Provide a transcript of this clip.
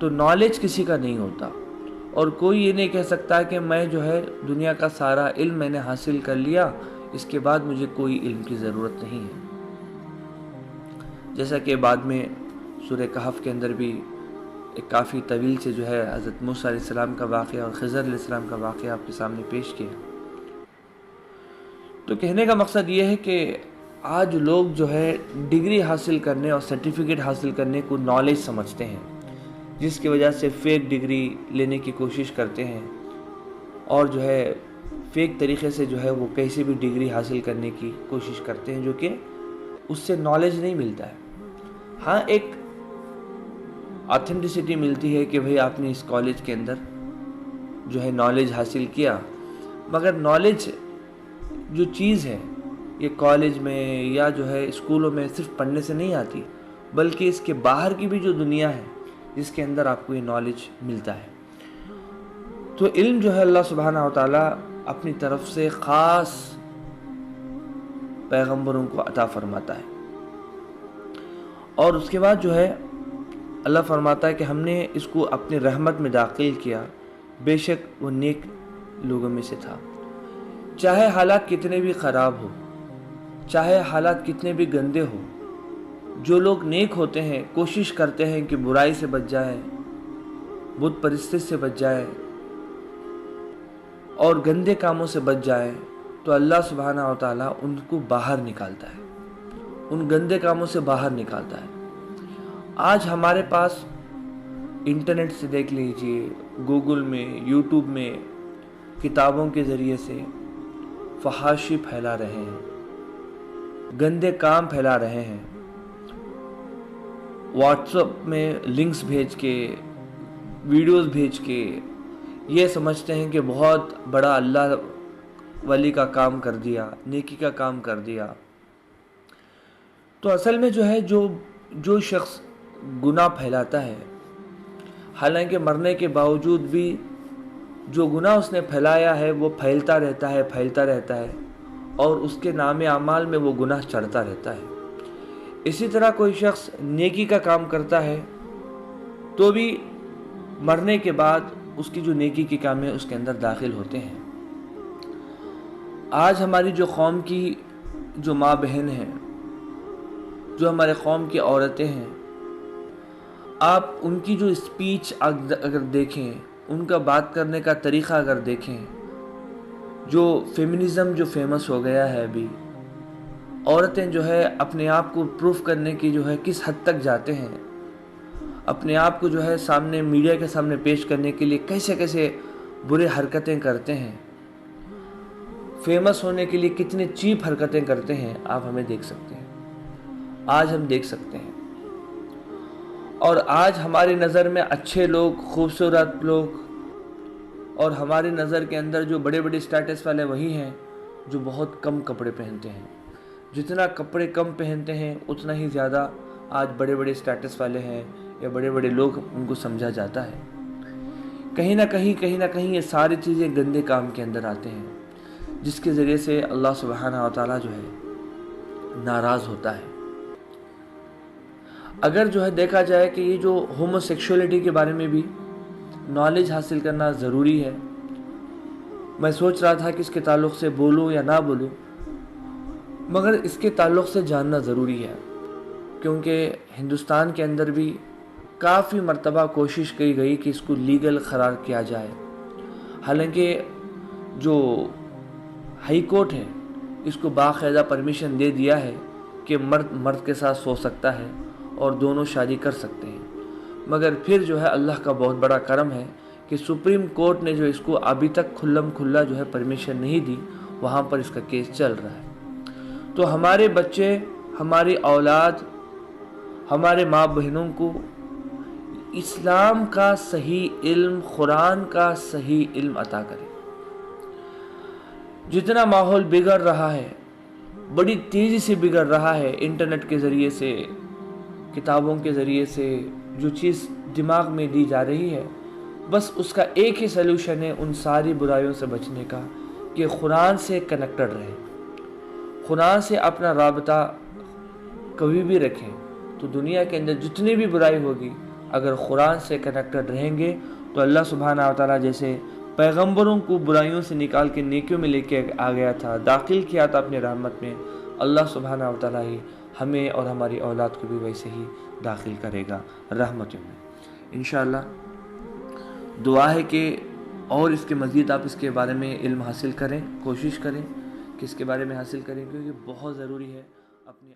تو نالج کسی کا نہیں ہوتا، اور کوئی یہ نہیں کہہ سکتا کہ میں جو ہے دنیا کا سارا علم میں نے حاصل کر لیا، اس کے بعد مجھے کوئی علم کی ضرورت نہیں ہے۔ جیسا کہ بعد میں سورہ کہف کے اندر بھی ایک کافی طویل سے جو ہے حضرت موسیٰ علیہ السلام کا واقعہ اور خضر علیہ السلام کا واقعہ آپ کے سامنے پیش کیا۔ تو کہنے کا مقصد یہ ہے کہ آج لوگ جو ہے ڈگری حاصل کرنے اور سرٹیفکیٹ حاصل کرنے کو نالج سمجھتے ہیں، جس کی وجہ سے فیک ڈگری لینے کی کوشش کرتے ہیں، اور جو ہے فیک طریقے سے جو ہے وہ کیسے بھی ڈگری حاصل کرنے کی کوشش کرتے ہیں، جو کہ اس سے نالج نہیں ملتا ہے۔ ہاں، ایک آتھینٹسٹی ملتی ہے کہ بھئی آپ نے اس کالج کے اندر جو ہے نالج حاصل کیا، مگر نالج جو چیز ہے یہ کالج میں یا جو ہے اسکولوں میں صرف پڑھنے سے نہیں آتی، بلکہ اس کے باہر کی بھی جو دنیا ہے جس کے اندر آپ کو یہ نالج ملتا ہے۔ تو علم جو ہے اللہ سبحانہ و تعالیٰ اپنی طرف سے خاص پیغمبروں کو عطا فرماتا ہے، اور اس کے بعد جو ہے اللہ فرماتا ہے کہ ہم نے اس کو اپنی رحمت میں داخل کیا، بے شک وہ نیک لوگوں میں سے تھا۔ چاہے حالات کتنے بھی خراب ہو، چاہے حالات کتنے بھی گندے ہو، جو لوگ نیک ہوتے ہیں کوشش کرتے ہیں کہ برائی سے بچ جائیں، بت پرستی سے بچ جائیں اور گندے کاموں سے بچ جائیں، تو اللہ سبحانہ و تعالیٰ ان کو باہر نکالتا ہے، ان گندے کاموں سے باہر نکالتا ہے۔ آج ہمارے پاس انٹرنیٹ سے دیکھ لیجئے، گوگل میں، یوٹیوب میں، کتابوں کے ذریعے سے فحاشی پھیلا رہے ہیں، گندے کام پھیلا رہے ہیں، واٹس ایپ میں لنکس بھیج کے، ویڈیوز بھیج کے یہ سمجھتے ہیں کہ بہت بڑا اللہ ولی کا کام کر دیا، نیکی کا کام کر دیا۔ تو اصل میں جو ہے جو شخص گناہ پھیلاتا ہے، حالانکہ مرنے کے باوجود بھی جو گناہ اس نے پھیلایا ہے وہ پھیلتا رہتا ہے، اور اس کے نام اعمال میں وہ گناہ چڑھتا رہتا ہے۔ اسی طرح کوئی شخص نیکی کا کام کرتا ہے تو بھی مرنے کے بعد اس کی جو نیکی کے کام ہے اس کے اندر داخل ہوتے ہیں۔ آج ہماری جو قوم کی جو ماں بہن ہیں، جو ہمارے قوم کی عورتیں ہیں، آپ ان کی جو اسپیچ اگر دیکھیں، ان کا بات کرنے کا طریقہ اگر دیکھیں، جو فیمنزم جو فیمس ہو گیا ہے ابھی، عورتیں جو ہے اپنے آپ کو پروف کرنے کی جو ہے کس حد تک جاتے ہیں، اپنے آپ کو جو ہے سامنے میڈیا کے سامنے پیش کرنے کے لیے کیسے برے حرکتیں کرتے ہیں، فیمس ہونے کے لیے کتنے چیپ حرکتیں کرتے ہیں، آپ ہمیں دیکھ سکتے ہیں، آج ہم دیکھ سکتے ہیں۔ اور آج ہماری نظر میں اچھے لوگ، خوبصورت لوگ، اور ہماری نظر کے اندر جو بڑے اسٹیٹس والے وہی ہیں جو بہت کم کپڑے پہنتے ہیں۔ جتنا کپڑے کم پہنتے ہیں اتنا ہی زیادہ آج بڑے اسٹیٹس والے ہیں یا بڑے لوگ ان کو سمجھا جاتا ہے۔ کہیں نہ کہیں یہ ساری چیزیں گندے کام کے اندر آتے ہیں، جس کے ذریعے سے اللہ سبحانہ و تعالیٰ جو ہے ناراض ہوتا ہے۔ اگر جو ہے دیکھا جائے کہ یہ جو ہومو سیکشولیٹی کے بارے میں بھی نالج حاصل کرنا ضروری ہے، میں سوچ رہا تھا کہ اس کے تعلق سے بولوں یا نہ بولوں، مگر اس کے تعلق سے جاننا ضروری ہے، کیونکہ ہندوستان کے اندر بھی کافی مرتبہ کوشش کی گئی کہ اس کو لیگل قرار کیا جائے، حالانکہ جو ہائی کورٹ ہے اس کو باقاعدہ پرمیشن دے دیا ہے کہ مرد کے ساتھ سو سکتا ہے اور دونوں شادی کر سکتے ہیں، مگر پھر جو ہے اللہ کا بہت بڑا کرم ہے کہ سپریم کورٹ نے جو اس کو ابھی تک کھلا جو ہے پرمیشن نہیں دی، وہاں پر اس کا کیس چل رہا ہے۔ تو ہمارے بچے، ہماری اولاد، ہمارے ماں بہنوں کو اسلام کا صحیح علم، قرآن کا صحیح علم عطا کرے۔ جتنا ماحول بگڑ رہا ہے، بڑی تیزی سے بگڑ رہا ہے، انٹرنیٹ کے ذریعے سے، کتابوں کے ذریعے سے جو چیز دماغ میں دی جا رہی ہے، بس اس کا ایک ہی سلوشن ہے ان ساری برائیوں سے بچنے کا کہ قرآن سے کنیکٹڈ رہیں، قرآن سے اپنا رابطہ کبھی بھی رکھیں، تو دنیا کے اندر جتنی بھی برائی ہوگی اگر قرآن سے کنیکٹڈ رہیں گے تو اللہ سبحانہ و تعالیٰ جیسے پیغمبروں کو برائیوں سے نکال کے نیکیوں میں لے کے آ گیا تھا، داخل کیا تھا اپنے رحمت میں، اللہ سبحانہ و تعالیٰ ہی ہمیں اور ہماری اولاد کو بھی ویسے ہی داخل کرے گا رحمتوں میں انشاءاللہ۔ دعا ہے کہ اور اس کے مزید آپ اس کے بارے میں علم حاصل کریں، کوشش کریں کہ اس کے بارے میں حاصل کریں، کیونکہ بہت ضروری ہے اپنی